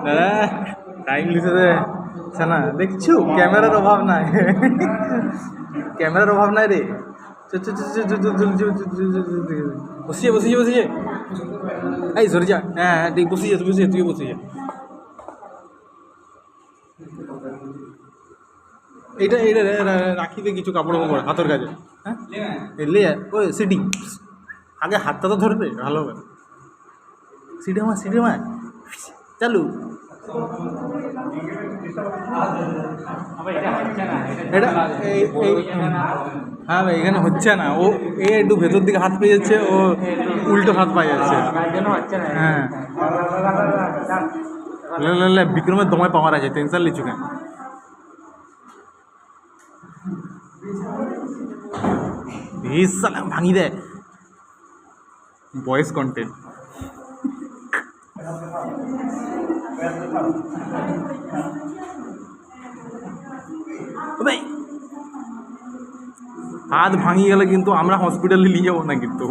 দাদা টাইম লিখে দে না, দেখছু ক্যামেরার অভাব নাই, ক্যামেরার অভাব নাই রে। বসিয়ে বসিয়ে বসিয়ে এই সরে যা। হ্যাঁ হ্যাঁ ঠিক, বসিয়ে বসিয়ে তুই বসিয়ে। এইটা এইটা রাখিবে কিছু কাপড় কাপড় হাতের কাছে। হ্যাঁ লে ওই সিটিং আগে হাতটা তো ধরবে ভালো হবে। সিটে মার চালু। এটা হ্যাঁ ভাই এখানে হচ্ছে না, ও এ একটু ভেতর দিকে হাত পেয়ে যাচ্ছে, ও উল্টো হাত পাই যাচ্ছে। হ্যাঁ বিক্রমের দমায় পাওয়ার আছে, টেনশন লিচু কেন। ভাঙি দেয় ভয়েস কন্টেন্ট। হাত ভাঙি গেলে কিন্তু আমরা হসপিটালে নিয়ে যাবো না কিন্তু।